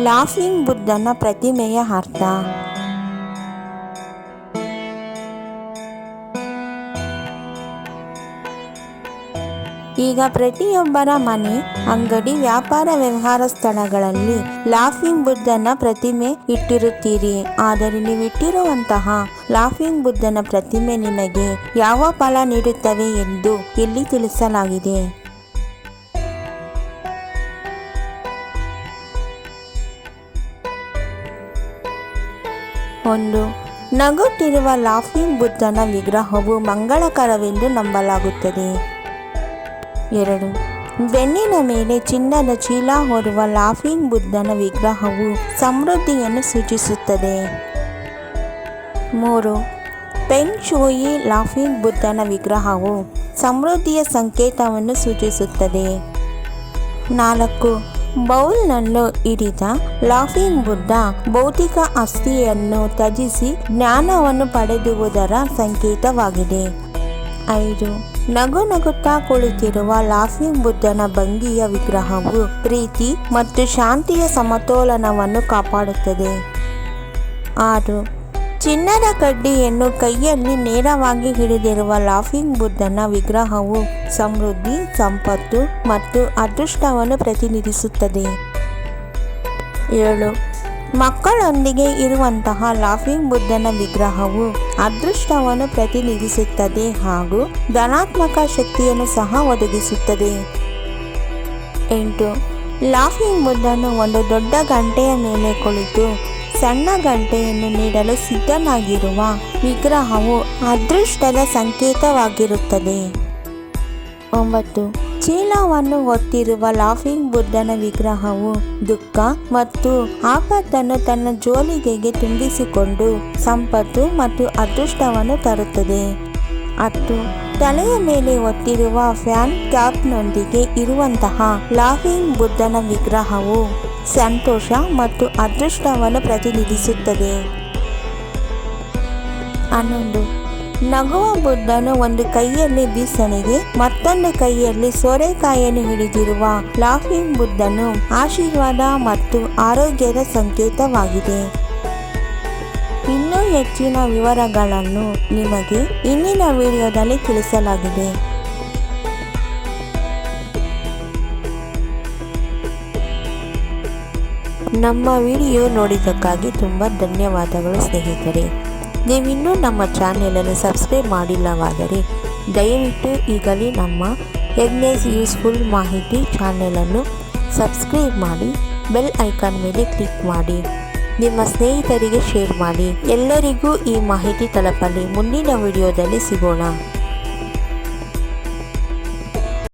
Laughing ಬುದ್ಧನ ಪ್ರತಿಮೆಯ ಅರ್ಥ. ಈಗ ಪ್ರತಿಯೊಬ್ಬರ ಮನೆ, ಅಂಗಡಿ, ವ್ಯಾಪಾರ ವ್ಯವಹಾರ ಸ್ಥಳಗಳಲ್ಲಿ ಲಾಫಿಂಗ್ ಬುದ್ಧನ ಪ್ರತಿಮೆ ಇಟ್ಟಿರುತ್ತೀರಿ. ಆದರೆ ನೀವಿಟ್ಟಿರುವಂತಹ ಲಾಫಿಂಗ್ ಬುದ್ಧನ ಪ್ರತಿಮೆ ನಿಮಗೆ ಯಾವ ಫಲ ನೀಡುತ್ತವೆ ಎಂದು ಇಲ್ಲಿ ತಿಳಿಸಲಾಗಿದೆ. 1. ನಗುತ್ತಿರುವ ಲಾಫಿಂಗ್ ಬುದ್ಧನ ವಿಗ್ರಹವು ಮಂಗಳಕರವೆಂದು ನಂಬಲಾಗುತ್ತದೆ. 2. ಬೆನ್ನಿನ ಮೇಲೆ ಚಿನ್ನದ ಚೀಲ ಹೊರುವ ಲಾಫಿಂಗ್ ಬುದ್ಧನ ವಿಗ್ರಹವು ಸಮೃದ್ಧಿಯನ್ನು ಸೂಚಿಸುತ್ತದೆ. 3. ಫೆಂಗ್ ಶೂಯಿ ಲಾಫಿಂಗ್ ಬುದ್ಧನ ವಿಗ್ರಹವು ಸಮೃದ್ಧಿಯ ಸಂಕೇತವನ್ನು ಸೂಚಿಸುತ್ತದೆ. 4. ಬೌಲ್ನನ್ನು ಹಿಡಿದ ಲಾಫಿಂಗ್ ಬುದ್ಧ ಭೌತಿಕ ಆಸ್ತಿಯನ್ನು ತ್ಯಜಿಸಿ ಜ್ಞಾನವನ್ನು ಪಡೆದುವುದರ ಸಂಕೇತವಾಗಿದೆ. 5. ನಗುತ್ತಾ ಕುಳಿತಿರುವ ಲಾಫಿಂಗ್ ಬುದ್ಧನ ಭಂಗಿಯ ವಿಗ್ರಹವು ಪ್ರೀತಿ ಮತ್ತು ಶಾಂತಿಯ ಸಮತೋಲನವನ್ನು ಕಾಪಾಡುತ್ತದೆ. 6. ಚಿನ್ನದ ಕಡ್ಡಿಯನ್ನು ಕೈಯಲ್ಲಿ ನೇರವಾಗಿ ಹಿಡಿದಿರುವ ಲಾಫಿಂಗ್ ಬುದ್ಧನ ವಿಗ್ರಹವು ಸಮೃದ್ಧಿ, ಸಂಪತ್ತು ಮತ್ತು ಅದೃಷ್ಟವನ್ನು ಪ್ರತಿನಿಧಿಸುತ್ತದೆ. 7. ಮಕ್ಕಳೊಂದಿಗೆ ಇರುವಂತಹ ಲಾಫಿಂಗ್ ಬುದ್ಧನ ವಿಗ್ರಹವು ಅದೃಷ್ಟವನ್ನು ಪ್ರತಿನಿಧಿಸುತ್ತದೆ ಹಾಗೂ ಧನಾತ್ಮಕ ಶಕ್ತಿಯನ್ನು ಸಹ ಒದಗಿಸುತ್ತದೆ. 8. ಲಾಫಿಂಗ್ ಬುದ್ಧನು ಒಂದು ದೊಡ್ಡ ಗಂಟೆಯ ಮೇಲೆ ಕುಳಿತು ಸಣ್ಣ ಗಂಟೆಯನ್ನು ನೀಡಲು ಸಿದ್ಧನಾಗಿರುವ ವಿಗ್ರಹವು ಅದೃಷ್ಟದ ಸಂಕೇತವಾಗಿರುತ್ತದೆ. 9. ಚೀಲವನ್ನು ಹೊತ್ತಿರುವ ಲಾಫಿಂಗ್ ಬುದ್ಧನ ವಿಗ್ರಹವು ದುಃಖ ಮತ್ತು ಆಪತ್ತನ್ನು ತನ್ನ ಜೋಲಿಗೆಗೆ ತುಂಬಿಸಿಕೊಂಡು ಸಂಪತ್ತು ಮತ್ತು ಅದೃಷ್ಟವನ್ನು ತರುತ್ತದೆ. 10. ತಲೆಯ ಮೇಲೆ ಹೊತ್ತಿರುವ ಫ್ಯಾನ್ ಕ್ಯಾಪ್ನೊಂದಿಗೆ ಇರುವಂತಹ ಲಾಫಿಂಗ್ ಬುದ್ಧನ ವಿಗ್ರಹವು ಸಂತೋಷ ಮತ್ತು ಅದೃಷ್ಟವನ್ನು ಪ್ರತಿನಿಧಿಸುತ್ತದೆ. 11. ನಗುವ ಬುದ್ಧನು ಒಂದು ಕೈಯಲ್ಲಿ ಬೀಸಣಿಗೆ ಮತ್ತೊಂದು ಕೈಯಲ್ಲಿ ಸೋರೆಕಾಯಿಯನ್ನು ಹಿಡಿದಿರುವ ಲಾಫಿಂಗ್ ಬುದ್ಧನು ಆಶೀರ್ವಾದ ಮತ್ತು ಆರೋಗ್ಯದ ಸಂಕೇತವಾಗಿದೆ. ಇನ್ನೂ ಹೆಚ್ಚಿನ ವಿವರಗಳನ್ನು ನಿಮಗೆ ಇಂದಿನ ವಿಡಿಯೋದಲ್ಲಿ ತಿಳಿಸಲಾಗಿದೆ. ನಮ್ಮ ವಿಡಿಯೋ ನೋಡಿದ್ದಕ್ಕಾಗಿ ತುಂಬ ಧನ್ಯವಾದಗಳು ಸ್ನೇಹಿತರೆ. ನೀವಿನ್ನೂ ನಮ್ಮ ಚಾನೆಲನ್ನು ಸಬ್ಸ್ಕ್ರೈಬ್ ಮಾಡಿಲ್ಲವಾದರೆ ದಯವಿಟ್ಟು ಈಗಲೇ ನಮ್ಮ ಎಗ್ನೆಸ್ ಯೂಸ್ಫುಲ್ ಮಾಹಿತಿ ಚಾನೆಲನ್ನು ಸಬ್ಸ್ಕ್ರೈಬ್ ಮಾಡಿ, ಬೆಲ್ ಐಕಾನ್ ಮೇಲೆ ಕ್ಲಿಕ್ ಮಾಡಿ, ನಿಮ್ಮ ಸ್ನೇಹಿತರಿಗೆ ಶೇರ್ ಮಾಡಿ. ಎಲ್ಲರಿಗೂ ಈ ಮಾಹಿತಿ ತಲುಪಲಿ. ಮುಂದಿನ ವಿಡಿಯೋದಲ್ಲಿ ಸಿಗೋಣ.